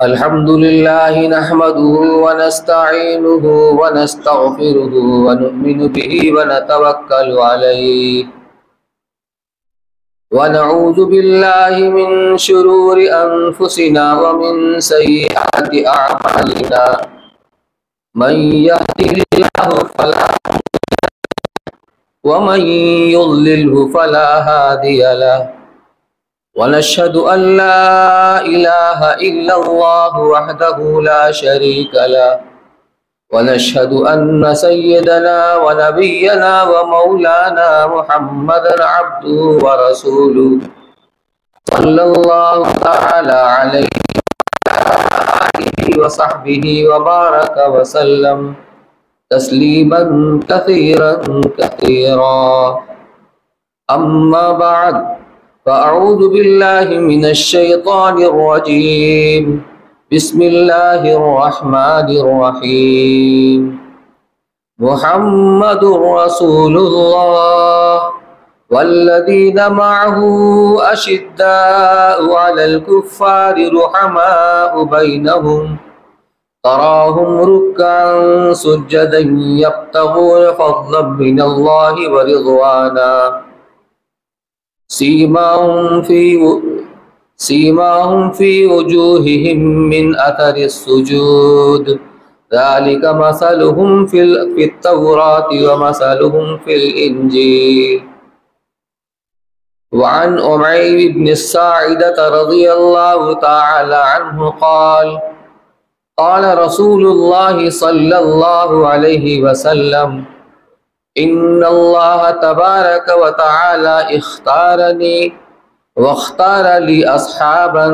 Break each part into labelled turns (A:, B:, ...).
A: الحمد لله نحمده ونستعينه ونستغفره ونؤمن به ونتوكل عليه ونعوذ بالله من شرور أنفسنا ومن سيئات أعمالنا من يهده الله فلا ومن يضلله فلا هادي له ونشهد أن لا إله إلا الله وحده لا شريك له ونشهد أن سيدنا ونبينا ومولانا محمدا عبده ورسوله صلى الله تعالى عليه وعلى آله وصحبه وبارك وسلم تسليما كثيرا كثيرا أما بعد فأعوذ بالله من الشيطان الرجيم بسم الله الرحمن الرحيم محمد رسول الله والذين معه أشداء على الكفار رحماء بينهم تراهم ركعا سجدا يبتغون فضلا من الله ورضوانا سيماهم في وجوههم من أثر السجود ذلك مثلهم في التوراة ومثلهم في الإنجيل وعن أمير بن الساعدة رضي الله تعالى عنه قال قال رسول الله صلى الله عليه وسلم إن الله تبارك وتعالى اختارني واختار لي أصحابا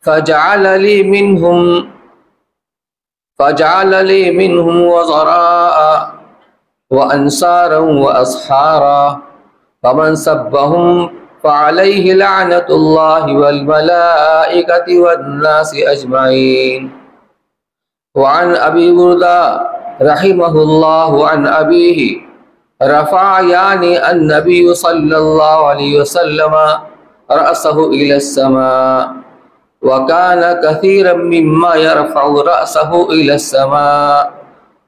A: فجعل لي منهم وزراء وأنصارا وأصحارا فمن سبهم فعليه لعنة الله والملائكة والناس أجمعين وعن أبي بردة رحمه الله عن أبيه رفع يعني النبي صلى الله عليه وسلم رأسه إلى السماء وكان كثيرا مما يرفع رأسه إلى السماء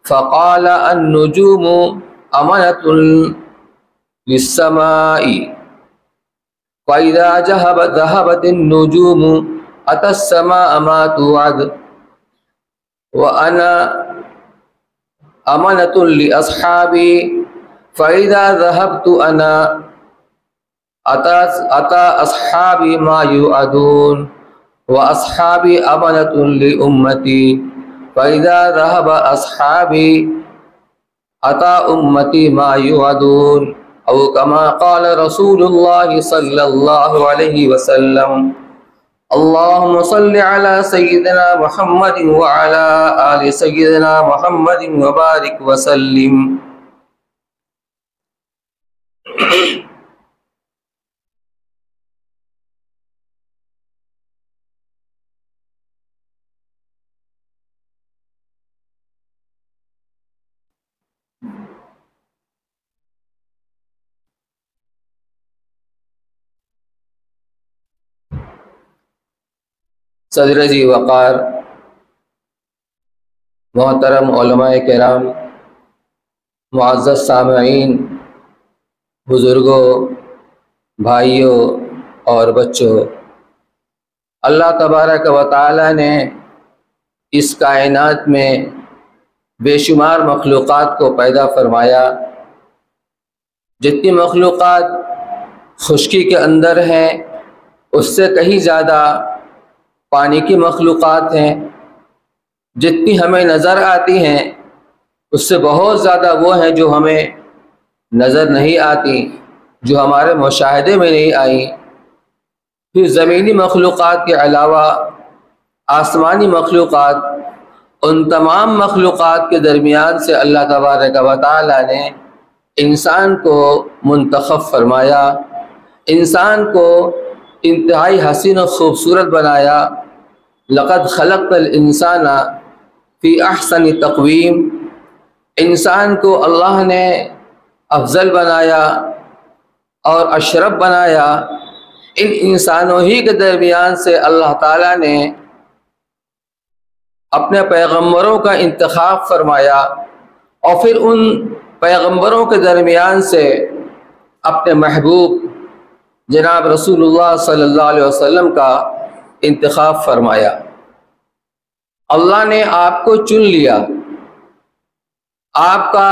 A: فقال النجوم أمانة للسماء فإذا ذهبت النجوم أتى السماء ما توعد وأنا أمانة لأصحابي فإذا ذهبت أنا أتى أصحابي ما يوعدون وأصحابي أمانة لأمتي فإذا ذهب أصحابي أتى أمتي ما يوعدون أو كما قال رسول الله صلى الله عليه وسلم اللهم صل على سيدنا محمد وعلى آل سيدنا محمد وبارك وسلم صدر جی وقار محترم علماء کرام معزز سامعین بزرگوں بھائیوں اور بچوں، اللہ تبارک و تعالی نے اس کائنات میں بے شمار مخلوقات کو پیدا فرمایا۔ جتنی مخلوقات خشکی کے اندر ہیں اس سے کہیں زیادہ پانی کی مخلوقات ہیں، جتنی ہمیں نظر آتی ہیں اس سے بہت زیادہ وہ ہیں جو ہمیں نظر نہیں آتی، جو ہمارے مشاہدے میں نہیں آئیں۔ پھر زمینی مخلوقات کے علاوہ آسمانی مخلوقات، ان تمام مخلوقات کے درمیان سے اللہ تبارک و تعالی نے انسان کو منتخب فرمایا، انسان کو انتہائی حسین و خوبصورت بنایا۔ لقد خلقت الانسان فی احسن تقویم، انسان کو اللہ نے افضل بنایا اور اشرف بنایا۔ ان انسانوں ہی کے درمیان سے اللہ تعالیٰ نے اپنے پیغمبروں کا انتخاب فرمایا اور پھر ان پیغمبروں کے درمیان سے اپنے محبوب جناب رسول اللہ صلی اللہ علیہ وسلم کا انتخاب فرمایا۔ اللہ نے آپ کو چن لیا، آپ کا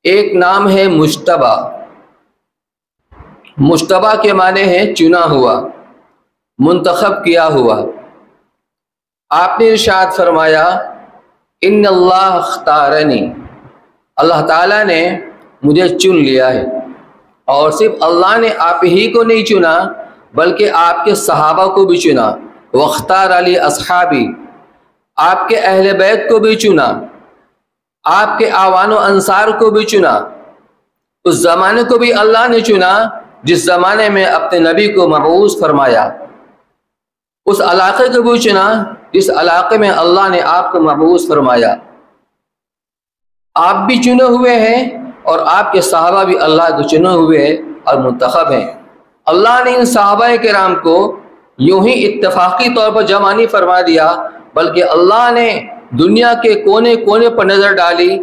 A: ایک نام ہے مجتبی۔ مجتبی کے معنی ہے چنا ہوا، منتخب کیا ہوا۔ آپ نے ارشاد فرمایا ان اللہ اختارنی، اللہ تعالیٰ نے مجھے چن لیا ہے۔ اور صرف اللہ نے آپ ہی کو نہیں چنا بلکہ آپ کے صحابہ کو بھی چنا۔ واختار علی اصحابی، آپ کے اہل بیت کو بھی چنا، آپ کے اعوان و انصار کو بھی چنا۔ اس زمانے کو بھی اللہ نے چنا جس زمانے میں اپنے نبی کو مبعوث فرمایا، اس علاقے کو بھی چنا جس علاقے میں اللہ نے آپ کو مبعوث فرمایا۔ آپ بھی چنے ہوئے ہیں اور آپ کے صحابہ بھی اللہ کے چنے ہوئے اور منتخب ہیں۔ اللہ نے ان صحابہ کرام کو یوں ہی اتفاقی طور پر جمع نہیں فرما دیا بلکہ اللہ نے دنیا کے کونے کونے پر نظر ڈالی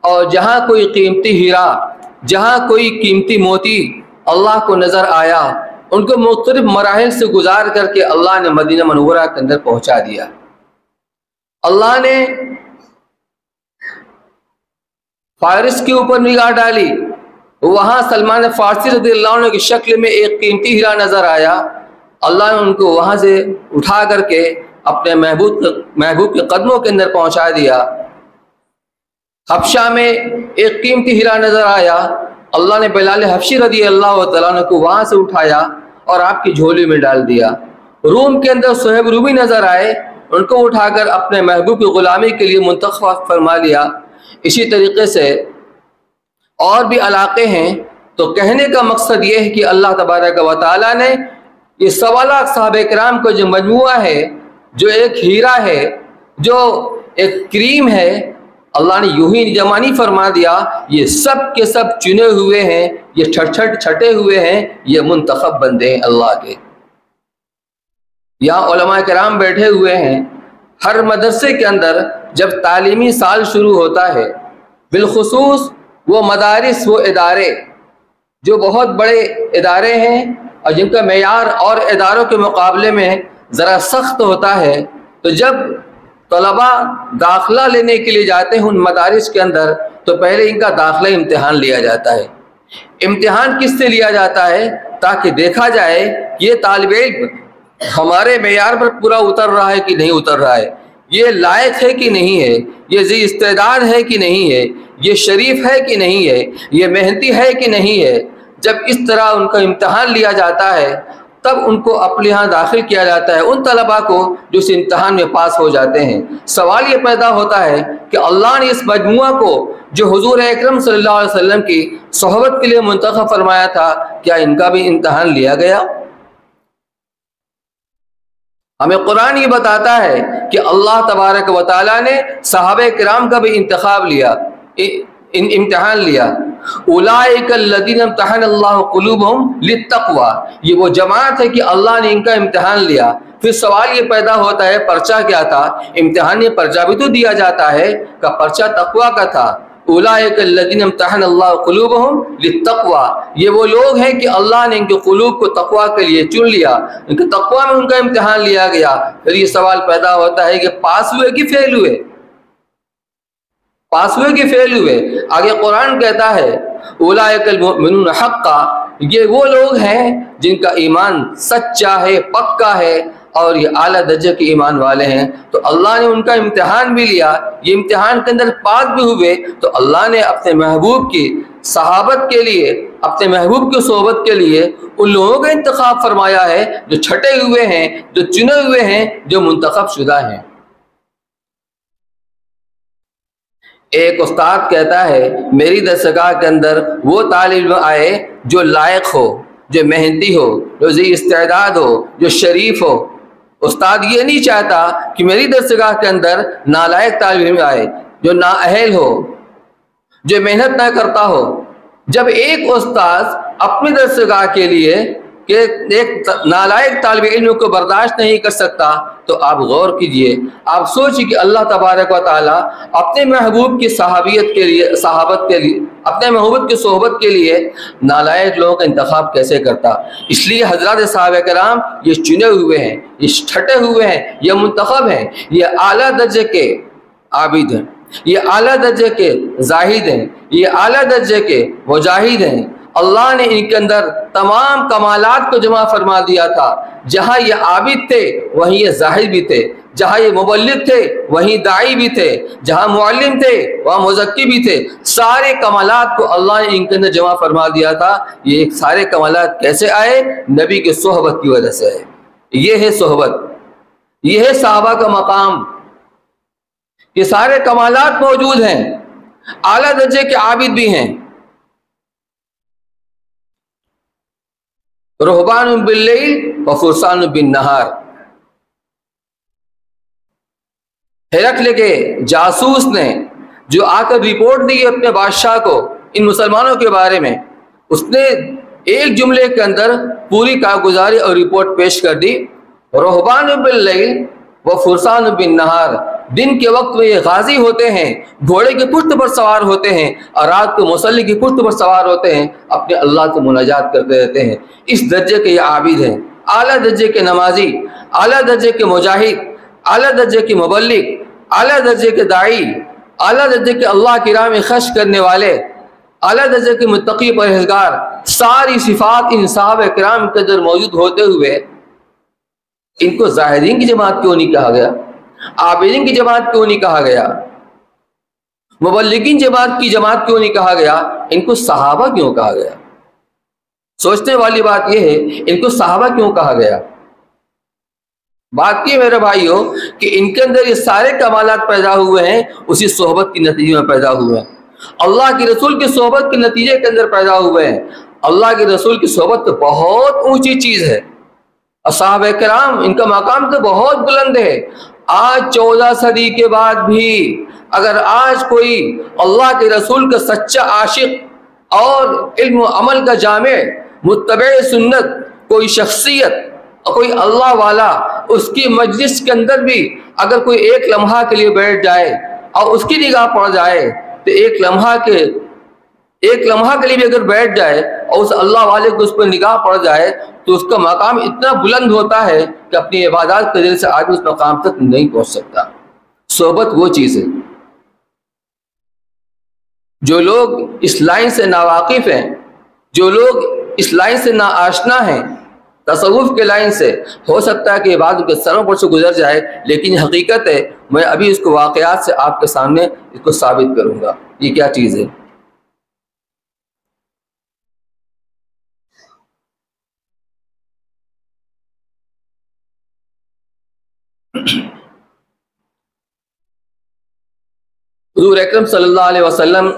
A: اور جہاں کوئی قیمتی ہیرا، جہاں کوئی قیمتی موتی اللہ کو نظر آیا، ان کو مختلف مراحل سے گزار کر کے اللہ نے مدینہ منورہ کے اندر پہنچا دیا۔ اللہ نے فارس کے اوپر نگاہ ڈالی، وہاں سلمان فارسی رضی اللہ عنہ کی شکل میں ایک قیمتی ہیرا نظر آیا، اللہ نے ان کو وہاں سے اٹھا کر کے اپنے محبوب کے قدموں کے اندر پہنچا دیا۔ حبشہ میں ایک قیمتی ہیرا نظر آیا، اللہ نے بلال حبشی رضی اللہ تعالیٰ عنہ کو وہاں سے اٹھایا اور آپ کی جھولی میں ڈال دیا۔ روم کے اندر صہیب رومی نظر آئے، ان کو اٹھا کر اپنے محبوب کی غلامی کے لیے منتخب فرما لیا۔ اسی طریقے سے اور بھی علاقے ہیں۔ تو کہنے کا مقصد یہ ہے کہ اللہ تبارک و تعالیٰ نے یہ 1.25 لاکھ صحابہ کرام کو جو مجموعہ ہے، جو ایک ہیرا ہے، جو ایک کریم ہے، اللہ نے یوں ہی جمع نہیں فرما دیا، یہ سب کے سب چنے ہوئے ہیں، یہ چھٹے ہوئے ہیں، یہ منتخب بندے ہیں اللہ کے۔ یہاں علماء کرام بیٹھے ہوئے ہیں۔ ہر مدرسے کے اندر جب تعلیمی سال شروع ہوتا ہے، بالخصوص وہ مدارس، وہ ادارے جو بہت بڑے ادارے ہیں اور جن کا معیار اور اداروں کے مقابلے میں ذرا سخت ہوتا ہے، تو جب طلباء داخلہ لینے کے لیے جاتے ہیں ان مدارس کے اندر تو پہلے ان کا داخلہ امتحان لیا جاتا ہے۔ امتحان کس سے لیا جاتا ہے؟ تاکہ دیکھا جائے کہ یہ طالب علم ہمارے معیار پر پورا اتر رہا ہے کہ نہیں اتر رہا ہے، یہ لائق ہے کہ نہیں ہے، یہ ذی استعداد ہے کہ نہیں ہے، یہ شریف ہے کہ نہیں ہے، یہ محنتی ہے کہ نہیں ہے۔ جب اس طرح ان کا امتحان لیا جاتا ہے تب ان کو اپنے ہاں داخل کیا جاتا ہے، ان طلباء کو جو اس امتحان میں پاس ہو جاتے ہیں۔ سوال یہ پیدا ہوتا ہے کہ اللہ نے اس مجموعہ کو جو حضور اکرم صلی اللہ علیہ وسلم کی صحبت کے لیے منتخب فرمایا تھا، کیا ان کا بھی امتحان لیا گیا؟ ہمیں قرآن یہ بتاتا ہے کہ اللہ تبارک و تعالیٰ نے صحابہ کرام کا بھی انتخاب لیا، امتحان لیا۔ اولئک الذین امتحن اللہ قلوبہم للتقوی، یہ وہ جماعت ہے کہ اللہ نے ان کا امتحان لیا۔ پھر سوال یہ پیدا ہوتا ہے پرچہ کیا تھا؟ امتحان میں پرچہ بھی تو دیا جاتا ہے کہ پرچہ تقوی کا تھا۔ اولئک الذین امتحن اللہ قلوبہم للتقوی، یہ وہ لوگ ہیں کہ اللہ نے ان کے قلوب کو تقوی کے لیے چن لیا، ان کے تقوی میں ان کا امتحان لیا گیا۔ پھر یہ سوال پیدا ہوتا ہے کہ پاس ہوئے کہ فیل ہوئے؟ پاس ہوئے کہ فیل ہوئے؟ آگے قرآن کہتا ہے اولئک المؤمنون حقا، یہ وہ لوگ ہیں جن کا ایمان سچا ہے، پکا ہے اور یہ اعلیٰ درجے کے ایمان والے ہیں۔ تو اللہ نے ان کا امتحان بھی لیا، یہ امتحان کے اندر پاس بھی ہوئے تو اللہ نے اپنے محبوب کی صحابت کے لیے، اپنے محبوب کی صحبت کے لیے ان لوگوں کا انتخاب فرمایا ہے جو چھٹے ہوئے ہیں، جو چنے ہوئے ہیں، جو منتخب شدہ ہیں۔ ایک استاد کہتا ہے میری درسگاہ کے اندر وہ طالب علم آئے جو لائق ہو، جو محنتی ہو، جو ذی استعداد ہو، جو شریف ہو۔ استاد یہ نہیں چاہتا کہ میری درسگاہ کے اندر نالائق طالب علم آئے، جو نااہل ہو، جو محنت نہ کرتا ہو، جب ایک استاذ اپنی درسگاہ کے لیے کہ ایک نالائق طالب علم کو برداشت نہیں کر سکتا تو آپ غور کیجئے، آپ سوچئے کہ اللہ تبارک و تعالیٰ اپنے محبوب کی صحابیت کے لیے، صحابت کے لیے، اپنے محبوب کی صحبت کے لیے نالائق لوگوں کا انتخاب کیسے کرتا۔ اس لیے حضرات صحابہ کرام یہ چنے ہوئے ہیں، یہ چھٹے ہوئے ہیں، یہ منتخب ہیں، یہ اعلیٰ درجے کے عابد ہیں، یہ اعلیٰ درجے کے زاہد ہیں، یہ اعلیٰ درجے کے مجاہد ہیں۔ اللہ نے ان کے اندر تمام کمالات کو جمع فرما دیا تھا۔ جہاں یہ عابد تھے وہیں یہ زاہد بھی تھے، جہاں یہ مبلغ تھے وہیں داعی بھی تھے، جہاں معلم تھے وہاں مزکی بھی تھے۔ سارے کمالات کو اللہ نے ان کے اندر جمع فرما دیا تھا۔ یہ سارے کمالات کیسے آئے؟ نبی کی صحبت کی وجہ سے ہے۔ یہ ہے صحبت، یہ ہے صحابہ کا مقام، یہ سارے کمالات موجود ہیں، اعلیٰ درجے کے عابد بھی ہیں۔ رہبان باللیل و فرسان بالنہار، ہرقل کے جاسوس نے جو آ کر رپورٹ دی اپنے بادشاہ کو ان مسلمانوں کے بارے میں، اس نے ایک جملے کے اندر پوری کارگزاری اور رپورٹ پیش کر دی۔ رہبان باللیل و فرسان بالنہار، دن کے وقت میں یہ غازی ہوتے ہیں، گھوڑے کی پشت پر سوار ہوتے ہیں، اور رات کو مصلی کی پشت پر سوار ہوتے ہیں، اپنے اللہ سے مناجات کرتے رہتے ہیں۔ اس درجے کے یہ عابد ہیں، اعلیٰ درجے کے نمازی، اعلیٰ درجے کے مجاہد، اعلیٰ درجے کے مبلغ، اعلیٰ درجے کے داعی، اعلیٰ درجے کے اللہ کی راہ میں خرچ کرنے والے، اعلیٰ درجے کے متقی پرہیزگار، ساری صفات ان صحابہ کرام کے اندر موجود ہوتے ہوئے ان کو زاہدین کی جماعت کیوں نہیں کہا گیا؟ عابدین کی جماعت کیوں نہیں کہا گیا؟ مبلغین کی جماعت کیوں نہیں کہا گیا؟ ان کو صحابہ کیوں کہا گیا؟ سوچنے والی بات یہ ہے، ان کو صحابہ کیوں کہا گیا؟ بات یہ میرے بھائیوں کہ ان کے اندر یہ سارے کمالات پیدا ہوئے ہیں اسی صحبت کے نتیجے میں پیدا ہوئے ہیں، اللہ کے رسول کی صحبت کے نتیجے کے اندر پیدا ہوئے ہیں۔ اللہ کے رسول کی صحبت تو بہت اونچی چیز ہے، صحابہ کرام ان کا مقام تو بہت بلند ہے۔ آج 14 صدی کے بعد بھی اگر آج کوئی اللہ کے رسول کا سچا عاشق اور علم و عمل کا جامع متبع سنت کوئی شخصیت، کوئی اللہ والا، اس کی مجلس کے اندر بھی اگر کوئی ایک لمحہ کے لیے بیٹھ جائے اور اس کی نگاہ پڑ جائے تو ایک لمحہ کے لیے بھی اگر بیٹھ جائے اور اس اللہ والے کو اس پر نگاہ پڑ جائے تو اس کا مقام اتنا بلند ہوتا ہے کہ اپنی عبادات کے ذریعے سے آدمی اس مقام تک نہیں پہنچ سکتا۔ صحبت وہ چیز ہے۔ جو لوگ اس لائن سے ناواقف ہیں، جو لوگ اس لائن سے ناآشنا ہیں، تصوف کے لائن سے، ہو سکتا ہے کہ یہ بات ان کے سروں پر سے گزر جائے، لیکن حقیقت ہے میں ابھی اس کو واقعات سے آپ کے سامنے اس کو ثابت کروں گا یہ کیا چیز ہے۔ حضور اکرم صلی اللہ علیہ وسلم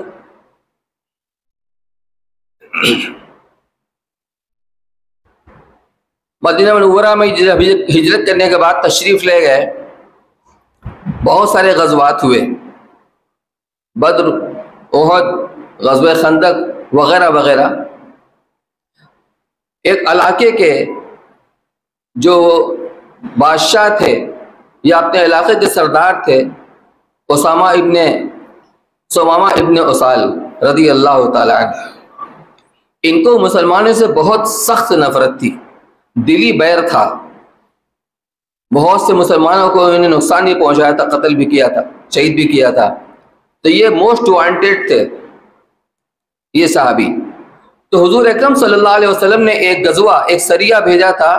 A: مدینہ منورہ میں ہجرت کرنے کے بعد تشریف لے گئے۔ بہت سارے غزوات ہوئے، بدر، احد، غزوہ خندق وغیرہ وغیرہ۔ ایک علاقے کے جو بادشاہ تھے یا اپنے علاقے کے سردار تھے، اسامہ ابن اسال رضی اللہ تعالیٰ عنہ، ان کو مسلمانوں سے بہت سخت نفرت تھی، دلی بیر تھا، بہت سے مسلمانوں کو انہوں نے نقصان بھی پہنچایا تھا، قتل بھی کیا تھا، شہید بھی کیا تھا۔ تو یہ موسٹ وانٹیڈ تھے یہ صحابی۔ تو حضور اکرم صلی اللہ علیہ وسلم نے ایک غزوہ، ایک سریہ بھیجا تھا،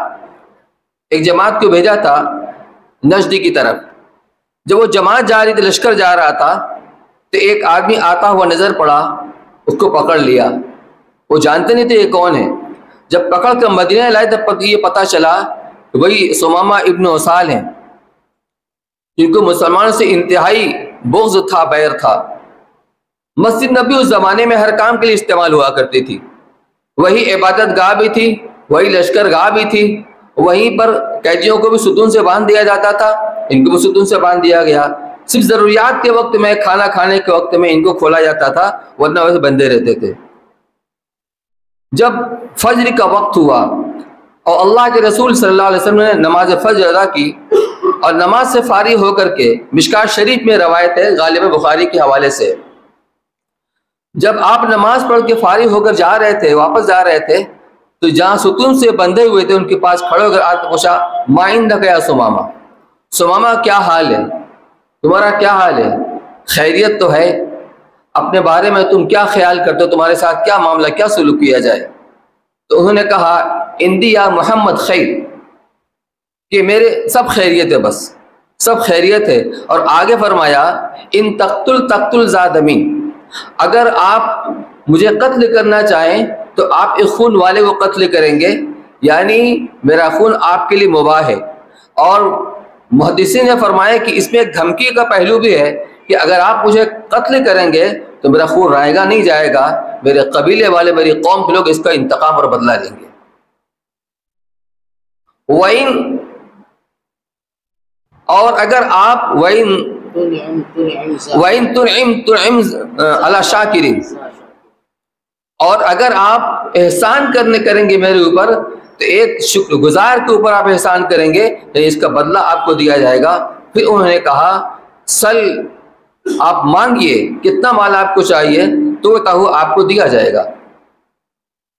A: ایک جماعت کو بھیجا تھا نجد کی طرف۔ جب وہ جماعت جا رہی تھی، لشکر جا رہا تھا، تو ایک آدمی آتا ہوا نظر پڑا، اس کو پکڑ لیا۔ وہ جانتے نہیں تھے یہ کون ہے۔ جب پکڑ کر مدینہ لائے تب یہ پتہ چلا کہ وہی ثمامہ ابن اسال ہیں، جن کو مسلمانوں سے انتہائی بغض تھا، بیر تھا۔ مسجد نبی اس زمانے میں ہر کام کے لیے استعمال ہوا کرتی تھی، وہی عبادت گاہ بھی تھی، وہی لشکر گاہ بھی تھی، وہیں پر قیدیوں کو بھی ستون سے باندھ دیا جاتا تھا، ان کو بھی ستون سے باندھ دیا گیا۔ صرف ضروریات کے وقت میں، کھانا کھانے کے وقت میں ان کو کھولا جاتا تھا، ورنہ ویسے بندے رہتے تھے۔ جب فجر کا وقت ہوا اور اللہ کے رسول صلی اللہ علیہ وسلم نے نماز فجر ادا کی اور نماز سے فارغ ہو کر کے، مشکات شریف میں روایت ہے غالب بخاری کے حوالے سے، جب آپ نماز پڑھ کے فارغ ہو کر جا رہے تھے، واپس جا رہے تھے، تو جہاں ستون سے بندھے ہوئے تھے ان کے پاس کھڑے ہو کر آپ نے پوچھا ما عندک یا ثمامہ، ثمامہ کیا حال ہے، تمہارا کیا حال ہے، خیریت تو ہے، اپنے بارے میں تم کیا خیال کرتے ہو، تمہارے ساتھ کیا معاملہ، کیا سلوک کیا جائے؟ تو انہوں نے کہا اندی یا محمد خیر، کہ میرے سب خیریت ہے، بس سب خیریت ہے۔ اور آگے فرمایا ان تقتل ذا من، اگر آپ مجھے قتل کرنا چاہیں تو آپ ایک خون والے کو قتل کریں گے، یعنی میرا خون آپ کے لیے مباح ہے۔ اور محدثین نے فرمایا کہ اس میں ایک دھمکی کا پہلو بھی ہے کہ اگر آپ مجھے قتل کریں گے تو میرا خون رائے گا نہیں جائے گا، میرے قبیلے والے، میری قوم کے لوگ اس کا انتقام اور بدلہ لیں گے۔ وَإِن، اور اگر آپ وَإِن تُنْعِمْ عَلَى شَاكِرٍ، اور اگر آپ احسان کریں گے میرے اوپر تو ایک شکر گزار کے اوپر آپ احسان کریں گے تو اس کا بدلہ آپ کو دیا جائے گا۔ پھر انہوں نے کہا سل، آپ مانگیے کتنا مال آپ کو چاہیے تو آپ کو دیا جائے گا۔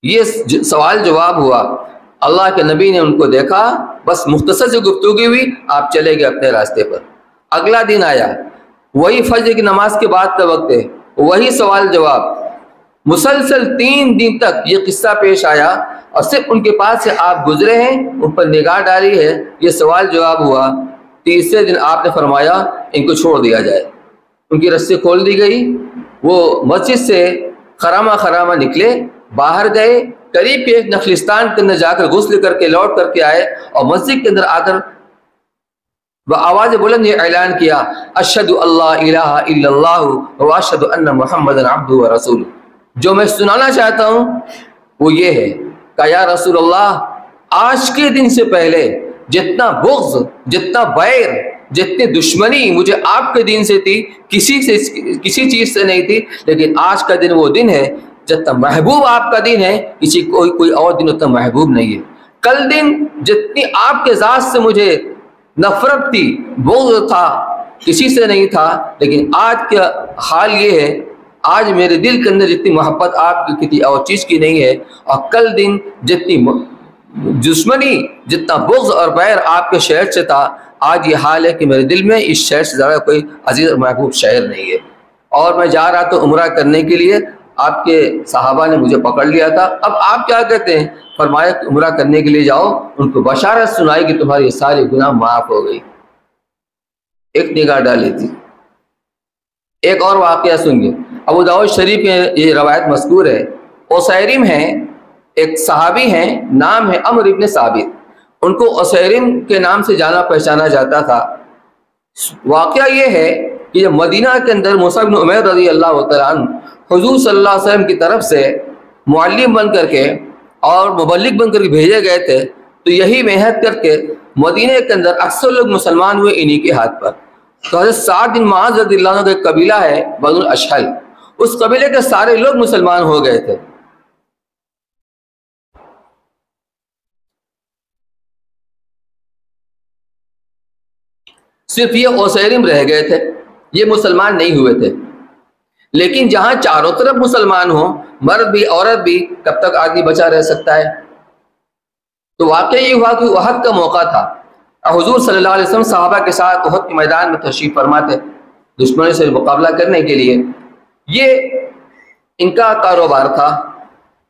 A: یہ سوال جواب ہوا، اللہ کے نبی نے ان کو دیکھا، بس مختصر سے گفتگو ہوئی، آپ چلے گئے اپنے راستے پر۔ اگلا دن آیا، وہی فجر کی نماز کے بعد کا وقت ہے، وہی سوال جواب، مسلسل 3 دن تک یہ قصہ پیش آیا اور صرف ان کے پاس سے آپ گزرے ہیں، ان پر نگاہ ڈالی ہے، یہ سوال جواب ہوا۔ تیسرے دن آپ نے فرمایا ان کو چھوڑ دیا جائے، ان کی رسی کھول دی گئی، وہ مسجد سے خرامہ نکلے، باہر گئے، قریب کے ایک نخلستان کے اندر جا کر غسل کر کے لوٹ کر کے آئے اور مسجد کے اندر آ کر بآواز بلند یہ اعلان کیا اشہد اللہ الہ الا اللہ واشہد ان محمد عبدہ ورسولہ۔ جو میں سنانا چاہتا ہوں وہ یہ ہے کہ یا رسول اللہ، آج کے دن سے پہلے جتنا بغض، جتنا بیر، جتنی دشمنی مجھے آپ کے دین سے تھی، کسی چیز سے نہیں تھی، لیکن آج کا دن وہ دن ہے جتنا محبوب آپ کا دین ہے، کوئی اور دن اتنا محبوب نہیں ہے۔ کل دن جتنی آپ کے ذات سے مجھے نفرت تھی، بغض تھا، کسی سے نہیں تھا، لیکن آج کا حال یہ ہے، آج میرے دل کے اندر جتنی محبت آپ کی کسی اور چیز کی نہیں ہے، اور کل دن جتنی دشمنی، جتنا بغض اور بیر آپ کے شہر سے تھا، آج یہ حال ہے کہ میرے دل میں اس شہر سے زیادہ کوئی عزیز اور محبوب شہر نہیں ہے۔ اور میں جا رہا تو عمرہ کرنے کے لیے، آپ کے صحابہ نے مجھے پکڑ لیا تھا، اب آپ کیا کہتے ہیں؟ فرمایا کہ عمرہ کرنے کے لیے جاؤ، ان کو بشارت سنائی کہ تمہاری ساری گناہ معاف ہو گئی۔ ایک نگاہ ڈالی تھی۔ ایک اور واقعہ سنیے، ابو داؤد شریف میں یہ روایت مذکور ہے، اسیرم ہیں، ایک صحابی ہیں، نام ہے عمرو ابن ثابت، ان کو اسیرم کے نام سے جانا پہچانا جاتا تھا۔ واقعہ یہ ہے کہ جب مدینہ کے اندر مصعب بن عمیر رضی اللہ تعالیٰ عنہ حضور صلی اللہ علیہ وسلم کی طرف سے معلم بن کر کے اور مبلغ بن کر کے بھیجے گئے تھے، تو یہی محنت کر کے مدینہ کے اندر اکثر لوگ مسلمان ہوئے انہی کے ہاتھ پر۔ تو حضرت سعد بن معاذ رضی اللہ عنہ کا ایک قبیلہ ہے بنو الاشہل، اس قبیلے کے سارے لوگ مسلمان ہو گئے تھے۔ صرف یہ اسیرم رہ گئے تھے، یہ مسلمان نہیں ہوئے تھے۔ لیکن جہاں چاروں طرف مسلمان ہوں، مرد بھی عورت بھی، کب تک آدمی بچا رہ سکتا ہے؟ تو واقعہ یہ ہوا کہ احد کا موقع تھا، حضور صلی اللہ علیہ وسلم صحابہ کے ساتھ احد کے میدان میں تشریف فرما تھے دشمنوں سے مقابلہ کرنے کے لیے۔ یہ ان کا کاروبار تھا،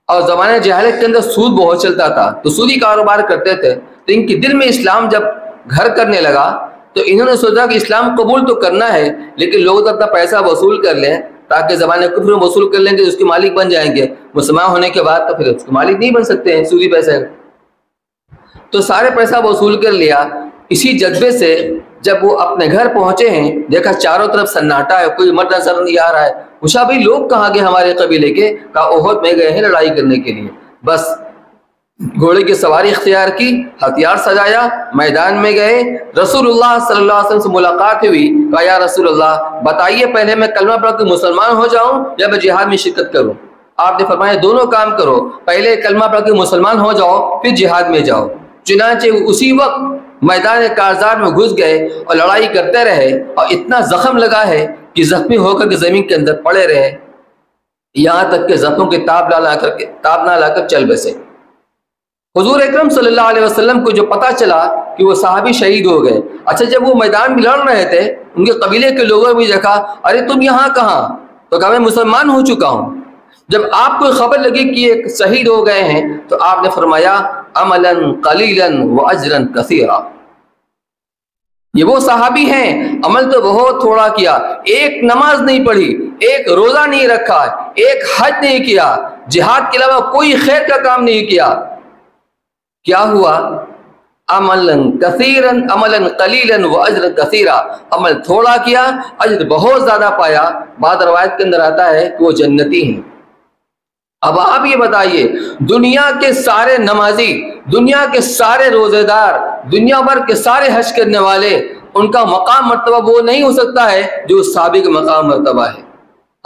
A: اور زمانے جہالت کے اندر سود بہت چلتا تھا، تو سودی کاروبار کرتے تھے۔ تو ان کے دل میں اسلام جب گھر کرنے لگا تو انہوں نے سوچا کہ اسلام قبول تو کرنا ہے، لیکن لوگ اپنا پیسہ وصول کر لیں تاکہ زمانے کفر میں وصول کر لیں گے، اس کے مالک بن جائیں گے، مسلمان ہونے کے بعد تو پھر اس کے مالک نہیں بن سکتے ہیں سودی پیسے۔ تو سارے پیسہ وصول کر لیا۔ اسی جذبے سے جب وہ اپنے گھر پہنچے ہیں، دیکھا چاروں طرف سناٹا ہے، کوئی مرد نظر نہیں آ رہا ہے، پوچھا بھائی لوگ کہاں گئے ہمارے قبیلے کے؟ کہا احد میں گئے ہیں لڑائی کرنے کے لیے۔ بس گھوڑے کی سواری اختیار کی، ہتھیار سجایا، میدان میں گئے، رسول اللہ صلی اللہ علیہ وسلم سے ملاقات ہوئی، کہا یا رسول اللہ بتائیے پہلے میں کلمہ پڑھ کے مسلمان ہو جاؤں یا میں جہاد میں شرکت کروں؟ آپ نے فرمایا دونوں کام کرو، پہلے کلمہ پڑھ کے مسلمان ہو جاؤ، پھر جہاد میں جاؤ۔ چنانچہ اسی وقت میدان کارزار میں گھس گئے اور لڑائی کرتے رہے، اور اتنا زخم لگا ہے کہ زخمی ہو کر کے زمین کے اندر پڑے رہے، یہاں تک کہ زخموں کے تاب نہ لا کر چل بسے۔ حضور اکرم صلی اللہ علیہ وسلم کو جو پتہ چلا کہ وہ صحابی شہید ہو گئے، اچھا جب وہ میدان میں لڑ رہے تھے، ان کے قبیلے کے لوگوں نے بھی دیکھا، ارے تم یہاں کہاں؟ تو کہا میں مسلمان ہو چکا ہوں۔ جب آپ کو خبر لگی کہ یہ شہید ہو گئے ہیں تو آپ نے فرمایا عملا قلیلا واجرا کثیرا، یہ وہ صحابی ہیں عمل تو بہت تھوڑا کیا، ایک نماز نہیں پڑھی، ایک روزہ نہیں رکھا، ایک حج نہیں کیا، جہاد کے علاوہ کوئی خیر کا کام نہیں کیا۔ کیا ہوا؟ عملا کثیرا عملا قلیلا واجرا کثیرا، عمل تھوڑا کیا، اجر بہت زیادہ پایا۔ بعض روایت کے اندر آتا ہے کہ وہ جنتی ہیں۔ اب آپ یہ بتائیے، دنیا کے سارے نمازی، دنیا کے سارے روزے دار، دنیا بھر کے سارے حج کرنے والے، ان کا مقام مرتبہ وہ نہیں ہو سکتا ہے جو اس صحابی کا مقام مرتبہ ہے۔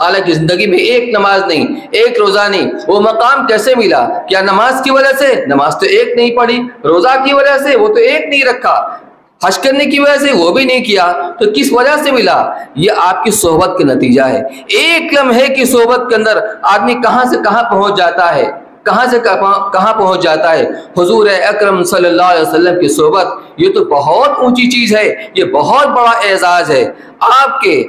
A: حالانکہ زندگی میں ایک نماز نہیں، ایک روزہ نہیں، وہ مقام کیسے ملا؟ کیا نماز کی وجہ سے؟ نماز تو ایک نہیں پڑھی، روزہ کی وجہ سے وہ تو ایک نہیں رکھا، حج کرنے کی وجہ سے وہ بھی نہیں کیا، تو کس وجہ سے ملا؟ یہ آپ کی صحبت کا نتیجہ ہے۔ ایک لمحے کی صحبت کے اندر آدمی کہاں سے کہاں پہنچ جاتا ہے، کہاں سے کہاں پہنچ جاتا ہے۔ حضور اکرم صلی اللہ علیہ وسلم کی صحبت یہ تو بہت اونچی چیز ہے، یہ بہت بڑا اعزاز ہے۔ آپ کے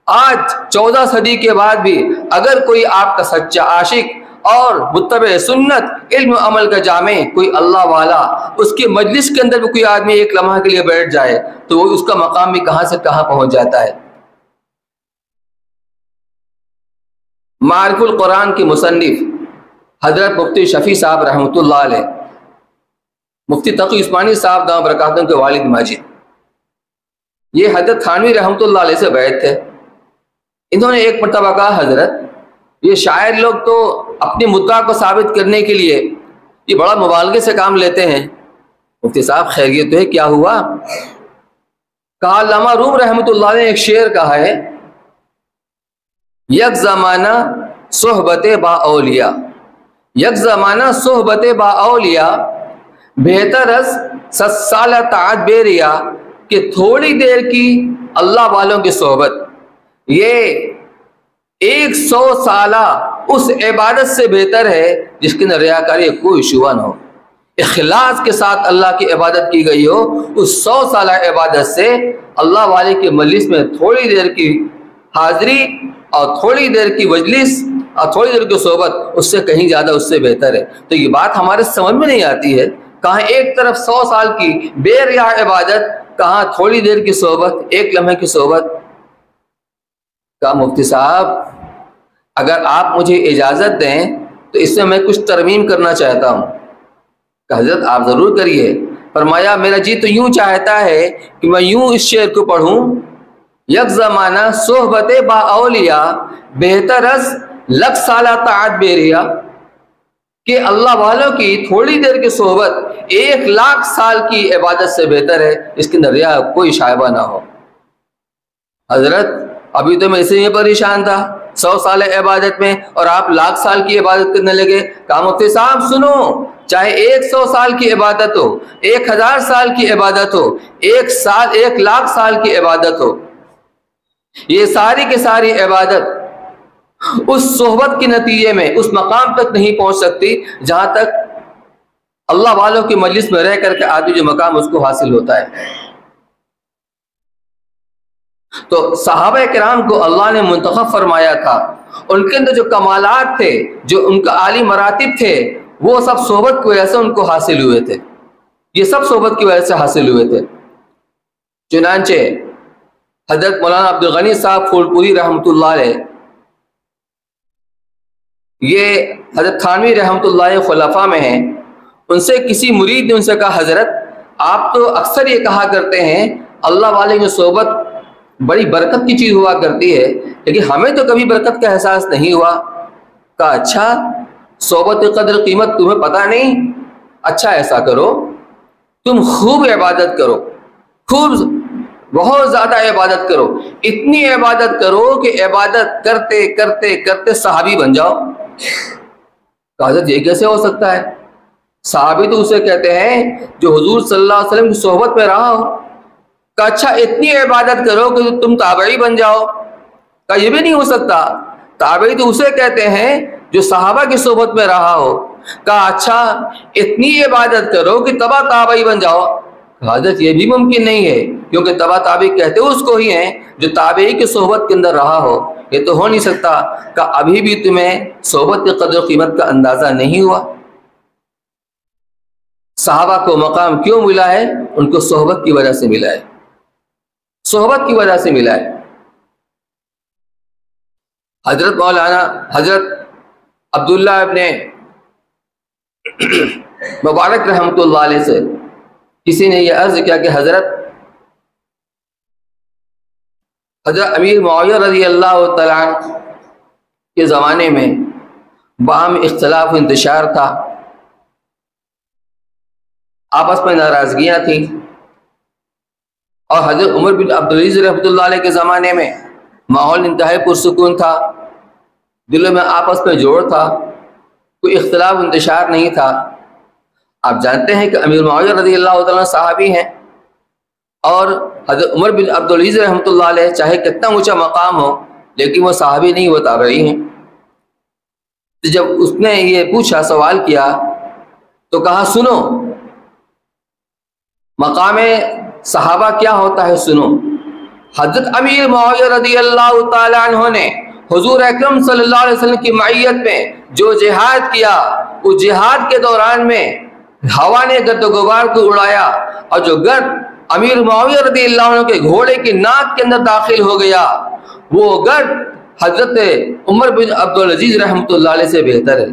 A: آج 14 صدی کے بعد بھی اگر کوئی آپ کا سچا عاشق اور متبع سنت، علم و عمل کا جامع، کوئی اللہ والا، اس کے مجلس کے اندر بھی کوئی آدمی ایک لمحہ کے لیے بیٹھ جائے تو وہ اس کا مقام بھی کہاں سے کہاں پہنچ جاتا ہے۔ معارف القرآن کے مصنف حضرت مفتی شفیع صاحب رحمۃ اللہ علیہ، مفتی تقی عثمانی صاحب دامت برکاتہم کے والد ماجد، یہ حضرت تھانوی رحمۃ اللہ علیہ سے بیعت تھے۔ انہوں نے ایک مرتبہ کہا حضرت یہ شاعر لوگ تو اپنی مدعا کو ثابت کرنے کے لیے یہ بڑا مبالغے سے کام لیتے ہیں۔ مفتی صاحب خیریت تو ہے، کیا ہوا؟ کہا علامہ روم رحمۃ اللہ نے ایک شعر کہا ہے، یک زمانہ صحبت با اولیاء، یک زمانہ صحبت با اولیاء، بہتر از 100 سالہ طاعت بے ریا، کہ تھوڑی دیر کی اللہ والوں کی صحبت یہ 100 سالہ اس عبادت سے بہتر ہے جس کے اندر ریاکاری کوئی شبہ نہ ہو۔ اخلاص کے ساتھ اللہ کی عبادت کی گئی ہو، اس 100 سالہ عبادت سے اللہ والے کے مجلس میں تھوڑی دیر کی حاضری اور تھوڑی دیر کی مجلس اور تھوڑی دیر کی صحبت اس سے کہیں زیادہ اس سے بہتر ہے۔ تو یہ بات ہمارے سمجھ میں نہیں آتی ہے، کہاں ایک طرف 100 سال کی بے ریا عبادت، کہاں تھوڑی دیر کی صحبت، ایک لمحے کی صحبت۔ کہا مفتی صاحب اگر آپ مجھے اجازت دیں تو اس میں کچھ ترمیم کرنا چاہتا ہوں۔ کہ حضرت آپ ضرور کریے۔ فرمایا میرا جی تو یوں چاہتا ہے کہ میں یوں اس شعر کو پڑھوں، یک زمانہ صحبت با اولیاء، بہتر از 100 سالہ طاعت بے ریا، کہ اللہ والوں کی تھوڑی دیر کی صحبت 1,00,000 سال کی عبادت سے بہتر ہے، اس کے اندر ریا کوئی شائبہ نہ ہو۔ حضرت ابھی تو میں اسے میں پریشان تھا 100 سال عبادت میں، اور آپ 1,00,000 سال کی عبادت کرنے لگے۔ کہا مفتی صاحب سنو، چاہے 100 سال کی عبادت ہو، 1000 سال کی عبادت ہو، 1,00,000 سال کی عبادت ہو، یہ ساری کی ساری عبادت اس صحبت کے نتیجے میں اس مقام تک نہیں پہنچ سکتی جہاں تک اللہ والوں کی مجلس میں رہ کر کے آدمی جو مقام اس کو حاصل ہوتا ہے۔ تو صحابہ کرام کو اللہ نے منتخب فرمایا تھا، ان کے اندر جو کمالات تھے، جو ان کا عالی مراتب تھے، وہ سب صحبت کی وجہ سے ان کو حاصل ہوئے تھے، یہ سب صحبت کی وجہ سے حاصل ہوئے تھے۔ چنانچہ حضرت مولانا عبدالغنی صاحب پھولپوری رحمۃ اللہ علیہ، یہ حضرت تھانوی رحمۃ اللہ خلفاء میں ہیں، ان سے کسی مرید نے ان سے کہا حضرت آپ تو اکثر یہ کہا کرتے ہیں اللہ والے کی صحبت بڑی برکت کی چیز ہوا کرتی ہے، لیکن ہمیں تو کبھی برکت کا احساس نہیں ہوا۔ کہا اچھا صحبت قدر قیمت تمہیں پتہ نہیں؟ اچھا ایسا کرو تم خوب عبادت کرو، خوب بہت زیادہ عبادت کرو، اتنی عبادت کرو کہ عبادت کرتے کرتے کرتے صحابی بن جاؤ۔ کہ حضرت یہ کیسے ہو سکتا ہے؟ صحابی تو اسے کہتے ہیں جو حضور صلی اللہ علیہ وسلم کی صحبت میں رہا ہو۔ کہ اچھا اتنی عبادت کرو کہ تم تابعی بن جاؤ؟ کہ یہ بھی نہیں ہو سکتا۔ تابعی تو اسے کہتے ہیں جو صحابہ کی صحبت میں رہا ہو۔ کہا اچھا اتنی عبادت کرو کہ تبع تابعی بن جاؤ؟ حضرت یہ بھی ممکن نہیں ہے، کیونکہ تبع تابعی کہتے اس کو ہی ہیں جو تابعی کی صحبت کے اندر رہا ہو۔ یہ تو ہو نہیں سکتا۔ کہ ابھی بھی تمہیں صحبت کی قدر و قیمت کا اندازہ نہیں ہوا؟ صحابہ کو مقام کیوں ملا ہے؟ ان کو صحبت کی وجہ سے ملا ہے، صحبت کی وجہ سے ملا ہے۔ حضرت مولانا حضرت عبداللہ ابن مبارک رحمۃ اللہ علیہ سے کسی نے یہ عرض کیا کہ حضرت امیر معاویہ رضی اللہ تعالیٰ عنہ کے زمانے میں باہم اختلاف و انتشار تھا، آپس میں ناراضگیاں تھیں، اور حضرت عمر بن عبدالعزیز رحمۃ اللہ علیہ کے زمانے میں ماحول انتہائی پرسکون تھا، دلوں میں آپس میں جوڑ تھا، کوئی اختلاف انتشار نہیں تھا۔ آپ جانتے ہیں کہ امیر معاویہ رضی اللہ تعالیٰ صحابی ہیں، اور حضرت عمر بن عبدالعزیز رحمۃ اللہ علیہ چاہے کتنا اونچا مقام ہو لیکن وہ صحابی نہیں، وہ تابعی ہیں۔ تو جب اس نے یہ پوچھا، سوال کیا، تو کہا سنو، مقام صحابہ کیا ہوتا ہے سنو۔ حضرت امیر معاویہ رضی اللہ تعالیٰ عنہ نے حضور اکرم صلی اللہ علیہ وسلم کی معیت میں جو جہاد کیا، اس جہاد کے دوران میں ہوا نے گرد و غبار کو اڑایا، اور جو گرد امیر معاویہ رضی اللہ عنہ کے گھوڑے کی ناک کے اندر داخل ہو گیا، وہ گرد حضرت عمر بن عبدالعزیز رحمۃ اللہ علیہ سے بہتر ہے۔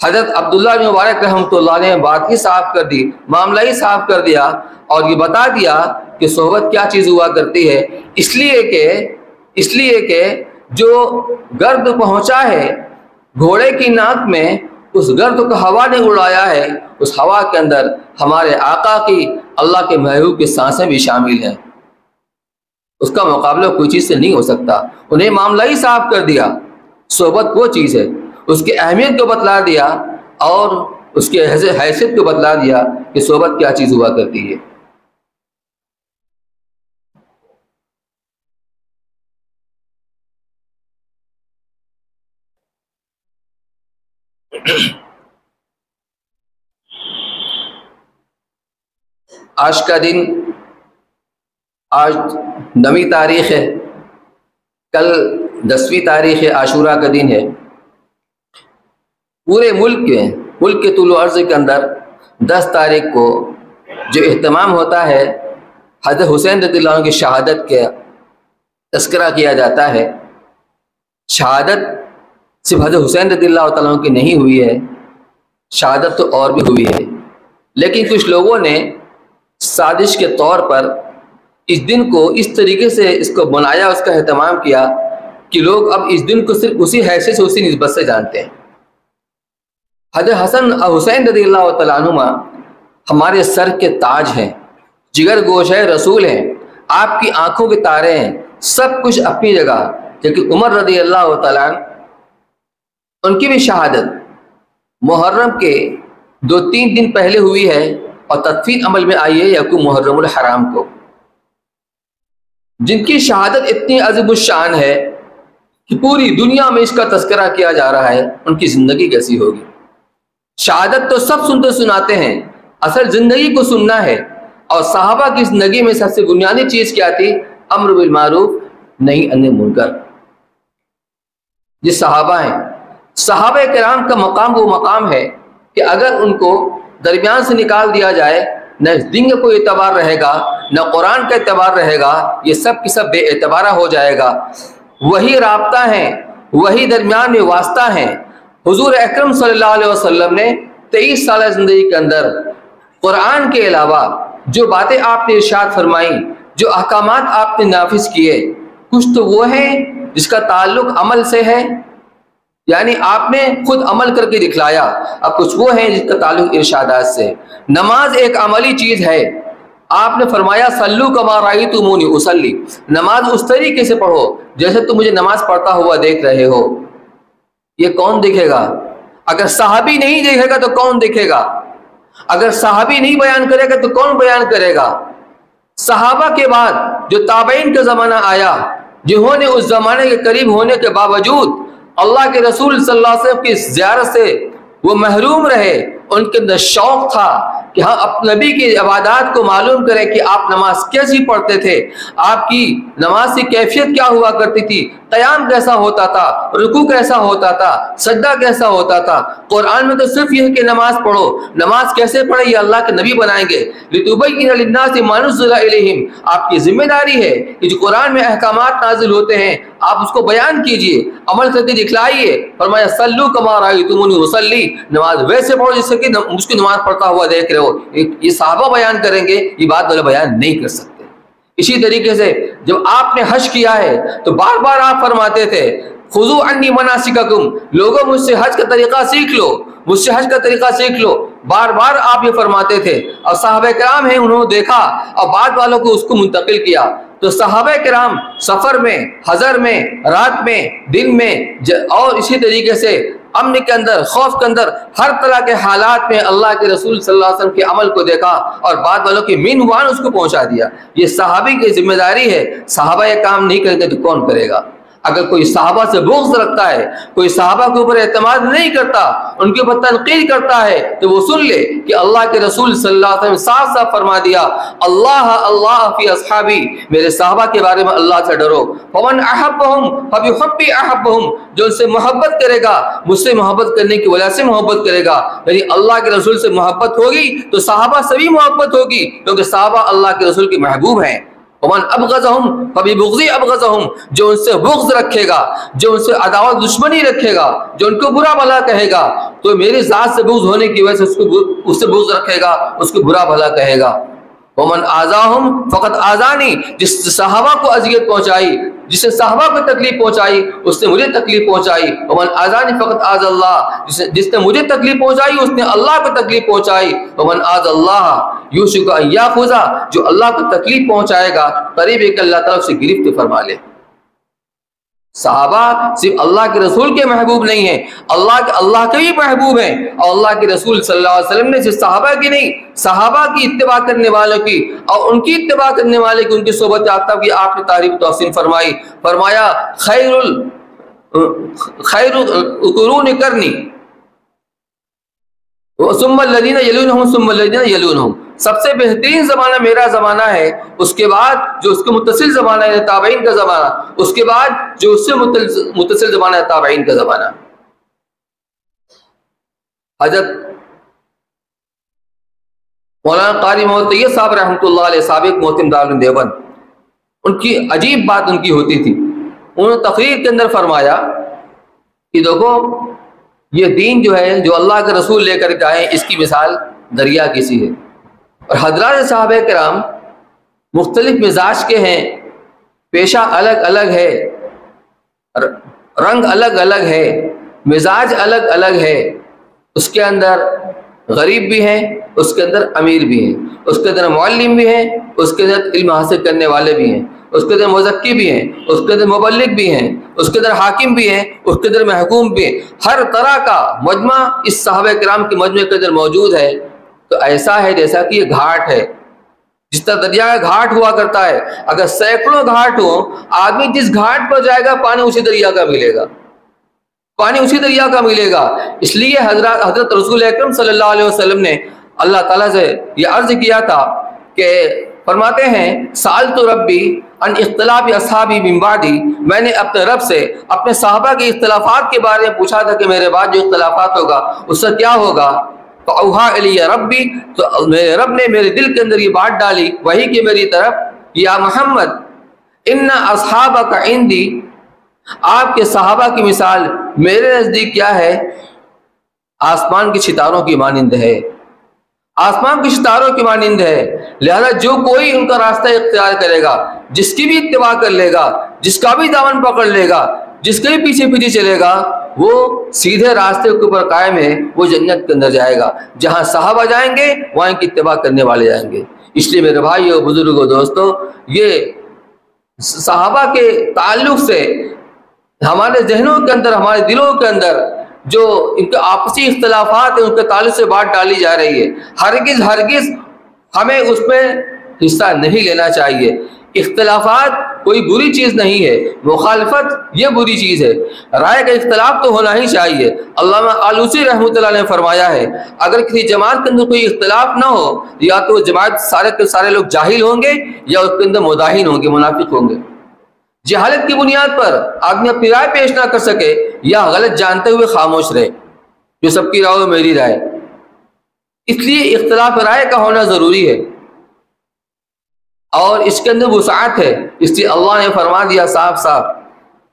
A: حضرت عبداللہ بن مبارک رحمۃ اللہ نے بات ہی صاف کر دی، معاملہ ہی صاف کر دیا، اور یہ بتا دیا کہ صحبت کیا چیز ہوا کرتی ہے۔ اس لیے کہ جو گرد پہنچا ہے گھوڑے کی ناک میں، اس گرد کو ہوا نے اڑایا ہے، اس ہوا کے اندر ہمارے آقا کی، اللہ کے محبوب کی سانسیں بھی شامل ہیں، اس کا مقابلہ کوئی چیز سے نہیں ہو سکتا۔ انہیں معاملہ ہی صاف کر دیا، صحبت وہ چیز ہے، اس کی اہمیت کو بتلا دیا، اور اس کے حیثیت کو بتلا دیا کہ صحبت کیا چیز ہوا کرتی ہے۔ آج کا دن، آج 9ویں تاریخ ہے، کل 10ویں تاریخ ہے، عاشورہ کا دن ہے۔ پورے ملک کے طول و عرض کے اندر 10 تاریخ کو جو اہتمام ہوتا ہے حضرت حسین رضی اللہ عنہ کی شہادت کا تذکرہ کیا جاتا ہے۔ شہادت صرف حضرت حسین رضی اللہ تعالیٰ عنہ کی نہیں ہوئی ہے، شہادت تو اور بھی ہوئی ہے، لیکن کچھ لوگوں نے سازش کے طور پر اس دن کو اس طریقے سے اس کو بنایا، اس کا اہتمام کیا کہ لوگ اب اس دن کو صرف اسی حیثیت سے، اسی نسبت سے جانتے ہیں۔ حضرت حسن حسین رضی اللہ تعالیٰ عنہ ہمارے سر کے تاج ہیں، جگر گوشہ رسول ہیں، آپ کی آنکھوں کے تارے ہیں، سب کچھ اپنی جگہ۔ لیکن عمر رضی اللہ تعالیٰ عنہ، ان کی بھی شہادت محرم کے 2-3 دن پہلے ہوئی ہے، اور تدفین عمل میں آئی ہے یکم محرم الحرام کو۔ جن کی شہادت اتنی عظیم الشان ہے کہ پوری دنیا میں اس کا تذکرہ کیا جا رہا ہے، ان کی زندگی کیسی ہوگی؟ شہادت تو سب سنتے سناتے ہیں، اصل زندگی کو سننا ہے۔ اور صحابہ کی زندگی میں سب سے بنیادی چیز کیا تھی؟ امر بالمعروف نہی عن المنکر۔ یہ صحابہ ہیں، صحابہ کرام کا مقام وہ مقام ہے کہ اگر ان کو درمیان سے نکال دیا جائے، نہ دین کا کوئی اعتبار رہے گا، نہ قرآن کا اعتبار رہے گا، یہ سب کی سب بے اعتبارہ ہو جائے گا۔ وہی رابطہ ہیں، وہی درمیان میں واسطہ ہیں۔ حضور اکرم صلی اللہ علیہ وسلم نے 23 سالہ زندگی کے اندر قرآن کے علاوہ جو باتیں آپ نے ارشاد فرمائیں، جو احکامات آپ نے نافذ کیے، کچھ تو وہ ہیں جس کا تعلق عمل سے ہے، یعنی آپ نے خود عمل کر کے دکھلایا، اب کچھ وہ ہیں جس کا تعلق ارشادات سے۔ نماز ایک عملی چیز ہے، آپ نے فرمایا صلو کما رأیتمونی اصلی، نماز اس طریقے سے پڑھو جیسے تم مجھے نماز پڑھتا ہوا دیکھ رہے ہو۔ یہ کون دیکھے گا؟ اگر صحابی نہیں دیکھے گا تو کون دیکھے گا؟ اگر صحابی نہیں بیان کرے گا تو کون بیان کرے گا؟ صحابہ کے بعد جو تابعین کا زمانہ آیا، جنہوں نے اس زمانے کے قریب ہونے کے باوجود اللہ کے رسول صلی اللہ علیہ وسلم کی زیارت سے وہ محروم رہے، ان کے اندر شوق تھا کہ ہاں اپنے نبی کی عبادات کو معلوم کریں کہ آپ نماز کیسی پڑھتے تھے، آپ کی نماز کی کیفیت کیا ہوا کرتی تھی، قیام کیسا ہوتا تھا، رکوع کیسا ہوتا تھا، سجدہ کیسا ہوتا تھا۔ قرآن میں تو صرف یہ ہے کہ نماز پڑھو، نماز کیسے پڑھے یہ اللہ کے نبی بنائیں گے۔ لِتُبَيِّنَ لِلنَّاسِ مَا نُزِّلَ إِلَيْهِمْ، آپ کی ذمہ داری ہے کہ جو قرآن میں احکامات نازل ہوتے ہیں آپ اس کو بیان کیجئے، عمل کر کے دکھلائیے۔ فرمایا صلوا کما رأیتمونی اصلی، نماز ویسے پڑھو جیسے کہ مجھ کی نماز پڑھتا ہوا دیکھ رہے ہو۔ یہ صحابہ بیان کریں گے، یہ بات والے بیان نہیں کر سکتے۔ اسی طریقے سے جب آپ نے حج کیا ہے تو بار بار آپ فرماتے تھے خذوا عنی مناسککم، لوگوں مجھ سے حج کا طریقہ سیکھ لو، مجھ سے حج کا طریقہ سیکھ لو، بار بار آپ یہ فرماتے تھے۔ اور صحابہ کرام ہیں، انہوں نے دیکھا اور بعد والوں کو اس کو منتقل کیا۔ تو صحابہ کرام سفر میں، حضر میں، رات میں، دن میں، اور اسی طریقے سے امن کے اندر، خوف کے اندر، ہر طرح کے حالات میں اللہ کے رسول صلی اللہ علیہ وسلم کے عمل کو دیکھا اور بعد والوں کی مینوان اس کو پہنچا دیا۔ یہ صحابی کی ذمہ داری ہے، صحابہ یہ کام نہیں کریں گے تو کون کرے گا؟ اگر کوئی صحابہ سے بغض رکھتا ہے، کوئی صحابہ کے اوپر اعتماد نہیں کرتا، ان کے اوپر تنقید کرتا ہے، تو وہ سن لے کہ اللہ کے رسول صلی اللہ علیہ وسلم صاف صاف فرما دیا اللہ اللہ فی اصحابی، میرے صحابہ کے بارے میں اللہ سے ڈرو۔ فمن احبہم فبحبی احبہم، جو ان سے محبت کرے گا مجھ سے محبت کرنے کی وجہ سے محبت کرے گا، یعنی اللہ کے رسول سے محبت ہوگی تو صحابہ سے بھی محبت ہوگی، کیونکہ صحابہ اللہ کے رسول کے محبوب ہیں۔ ومن ابغضہم فببغضی ابغضہم، جو ان سے بغض رکھے گا، جو ان سے عداوت دشمنی رکھے گا، جو ان کو برا بھلا کہے گا، تو میری ذات سے بغض ہونے کی وجہ سے اس سے بغض رکھے گا، اس کو برا بھلا کہے گا۔ ومن آذاہم فقط آذانی، جس صحابہ کو اذیت پہنچائی، جس نے صحابہ کو تکلیف پہنچائی اس نے مجھے تکلیف پہنچائی۔ ومن آذانی فقط آذ اللہ، جس نے مجھے تکلیف پہنچائی اس نے اللہ کو تکلیف پہنچائی۔ ومن آذ اللہ یوشک ان یاخذ، جو اللہ کو تکلیف پہنچائے گا قریب ہے کہ اللہ طرف سے گرفت فرما لے۔ صحابہ صرف اللہ کے رسول کے محبوب نہیں ہیں، اللہ کے بھی محبوب ہیں، اور اللہ کے رسول صلی اللہ علیہ وسلم نے صرف صحابہ کی نہیں، صحابہ کی اتباع کرنے والوں کی اور ان کی اتباع کرنے والے کی، ان کی صحبت یافتہ کی آپ نے تعریف و تحسین فرمائی۔ فرمایا خیر القرون قرنی ثم الذین یلونہم ثم الذین یلونہم، سب سے بہترین زمانہ میرا زمانہ ہے، اس کے بعد جو اس کے متصل زمانہ ہے تابعین کا زمانہ، اس کے بعد جو اس سے متصل زمانہ ہے تابعین کا زمانہ۔ حضرت مولانا قاری محمد طیب صاحب رحمۃ اللہ علیہ، سابق محتم دارالعلوم دیوبند، ان کی عجیب بات ان کی ہوتی تھی، انہوں نے تقریر کے اندر فرمایا کہ دیکھو یہ دین جو ہے جو اللہ کے رسول لے کر کے آئے، اس کی مثال دریا کی سی ہے، اور حضرات صحابہ کرام مختلف مزاج کے ہیں، پیشہ الگ الگ ہے، رنگ الگ الگ ہے، مزاج الگ الگ ہے، اس کے اندر غریب بھی ہیں، اس کے اندر امیر بھی ہیں، اس کے اندر معلم بھی ہیں، اس کے اندر علم حاصل کرنے والے بھی ہیں، اس کے اندر مزکی بھی ہیں، اس کے اندر مبلغ بھی ہیں، اس کے اندر حاکم بھی ہیں، اس کے اندر محکوم بھی ہیں، ہر طرح کا مجمع اس صحابہ کرام کے مجمع کے اندر موجود ہے۔ تو ایسا ہے جیسا کہ یہ گھاٹ ہے، جس طرح دریا کا گھاٹ ہوا کرتا ہے، اگر سینکڑوں گھاٹ ہوں، آدمی جس گھاٹ پر جائے گا پانی اسی دریا کا ملے گا، پانی اسی دریا کا ملے گا۔ اس لیے حضرت رسول اکرم صلی اللہ علیہ وسلم نے اللہ تعالیٰ سے یہ عرض کیا تھا کہ فرماتے ہیں سألت ربی ان اختلاف اصحابی من بعدی، میں نے اپنے رب سے اپنے صحابہ کے اختلافات کے بارے میں پوچھا تھا کہ میرے بعد جو اختلافات ہوگا اس سے کیا ہوگا۔ فأوحى الی ربی، تو میرے رب نے میرے دل کے اندر یہ بات ڈالی وحی کی میری طرف، یا محمد ان اصحابک عندی، آپ کے صحابہ کی مثال میرے نزدیک کیا ہے؟ آسمان کے ستاروں کی مانند ہے، آسمان کے ستاروں کی مانند ہے۔ لہذا جو کوئی ان کا راستہ اختیار کرے گا، جس کی بھی اتباع کر لے گا، جس کا بھی دامن پکڑ لے گا، جس کے بھی پیچھے پیچھے چلے گا، وہ سیدھے راستے کے اوپر قائم ہے، وہ جنت کے اندر جائے گا۔ جہاں صحابہ جائیں گے وہاں کی اتباع کرنے والے جائیں گے۔ اس لیے میرے بھائیو، بزرگوں، دوستو، یہ صحابہ کے تعلق سے ہمارے ذہنوں کے اندر، ہمارے دلوں کے اندر جو ان کے آپسی اختلافات ہیں ان کے تعلق سے بات ڈالی جا رہی ہے، ہرگز ہرگز ہمیں اس میں حصہ نہیں لینا چاہیے۔ اختلافات کوئی بری چیز نہیں ہے، مخالفت یہ بری چیز ہے۔ رائے کا اختلاف تو ہونا ہی چاہیے۔ علامہ آلوسی رحمۃ اللہ نے فرمایا ہے اگر کسی جماعت کے اندر کوئی اختلاف نہ ہو، یا تو جماعت سارے کے سارے لوگ جاہل ہوں گے یا اس کے اندر مداہن ہوں گے، منافق ہوں گے۔ جہالت کی بنیاد پر آدمی اپنی رائے پیش نہ کر سکے یا غلط جانتے ہوئے خاموش رہے، جو سب کی رائے میری رائے۔ اس لیے اختلاف رائے کا ہونا ضروری ہے اور اس کے اندر وسعت ہے۔ اس لیے اللہ نے فرما دیا صاف صاف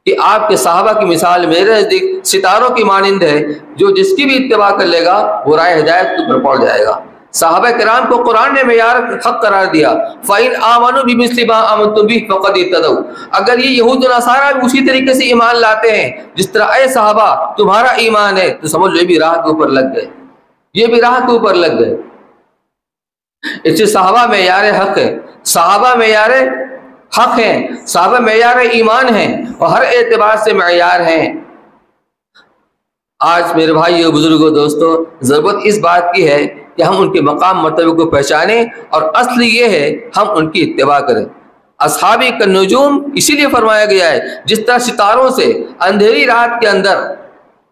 A: کہ آپ کے صحابہ کی مثال میرے نزدیک ستاروں کی مانند ہے، جو جس کی بھی اتباع کر لے گا وہ رائے ہدایت کے اوپر پہنچ جائے گا۔ صحابہ کرام کو قرآن نے معیار حق قرار دیا، فَإِنْ آمَنُوا بِمِثْلِ مَا آمَنْتُمْ بِهِ فَقَدِ اهْتَدَوْا۔ اگر یہ یہود و نصارہ بھی اسی طریقے سے ایمان لاتے ہیں جس طرح اے صحابہ تمہارا ایمان ہے، تو سمجھ لو یہ بھی راہ کے اوپر لگ گئے، یہ بھی راہ کے اوپر لگ گئے۔ اس سے صحابہ معیار حق ہے، صحابہ معیار حق ہیں، صحابہ معیار ایمان ہیں اور ہر اعتبار سے معیار ہیں۔ آج میرے بھائی اور بزرگوں دوستو، ضرورت اس بات کی ہے کہ ہم ان کے مقام مرتبے کو پہچانیں اور اصل یہ ہے ہم ان کی اتباع کریں۔ اصحابی کا نجوم اسی لیے فرمایا گیا ہے، جس طرح ستاروں سے اندھیری رات کے اندر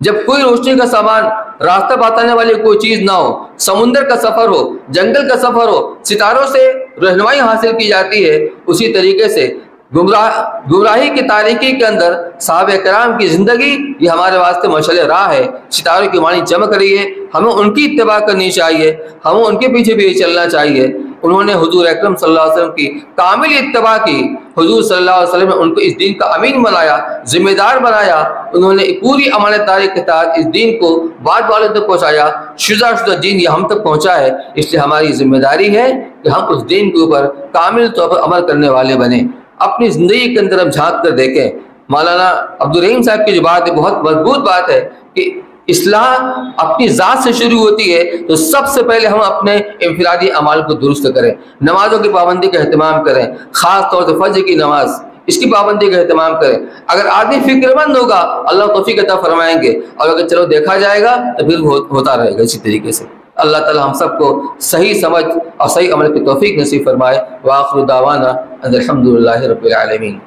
A: جب کوئی روشنی کا سامان، راستہ بتانے والی کوئی چیز نہ ہو، سمندر کا سفر ہو، جنگل کا سفر ہو، ستاروں سے رہنمائی حاصل کی جاتی ہے، اسی طریقے سے گمراہی کی تاریکی کے اندر صحابہ کرام کی زندگی یہ ہمارے واسطے مشعل راہ ہے، ستاروں کی معنی چمک رہی ہے، ہمیں ان کی اتباع کرنی چاہیے، ہمیں ان کے پیچھے بھی چلنا چاہیے۔ انہوں نے حضور اکرم صلی اللہ علیہ وسلم کی کامل اتباع کی، حضور صلی اللہ علیہ وسلم نے ان کو اس دین کا امین بنایا، ذمہ دار بنایا، انہوں نے پوری امانت داری کے ساتھ اس دین کو بعد والوں تک پہنچایا، شدہ دین یہ ہم تک پہنچا ہے۔ اس لیے ہماری ذمہ داری ہے کہ ہم اس دین کے اوپر کامل طور پر عمل کرنے والے بنیں۔ اپنی زندگی کے اندر ہم جھانک کر دیکھیں، مولانا عبدالرحیم صاحب کی جو بات ہے بہت مضبوط بات ہے کہ اصلاح اپنی ذات سے شروع ہوتی ہے، تو سب سے پہلے ہم اپنے انفرادی اعمال کو درست کریں، نمازوں کی پابندی کا اہتمام کریں، خاص طور سے فجر کی نماز، اس کی پابندی کا اہتمام کریں۔ اگر آدمی فکر مند ہوگا اللہ توفیق عطا فرمائیں گے، اور اگر چلو دیکھا جائے گا تو پھر ہوتا رہے گا اسی طریقے سے۔ اللہ تعالی ہم سب کو صحیح سمجھ اور صحیح عمل کی توفیق نصیب فرمائے۔ وآخر دعوانا ان الحمد للہ رب العالمین۔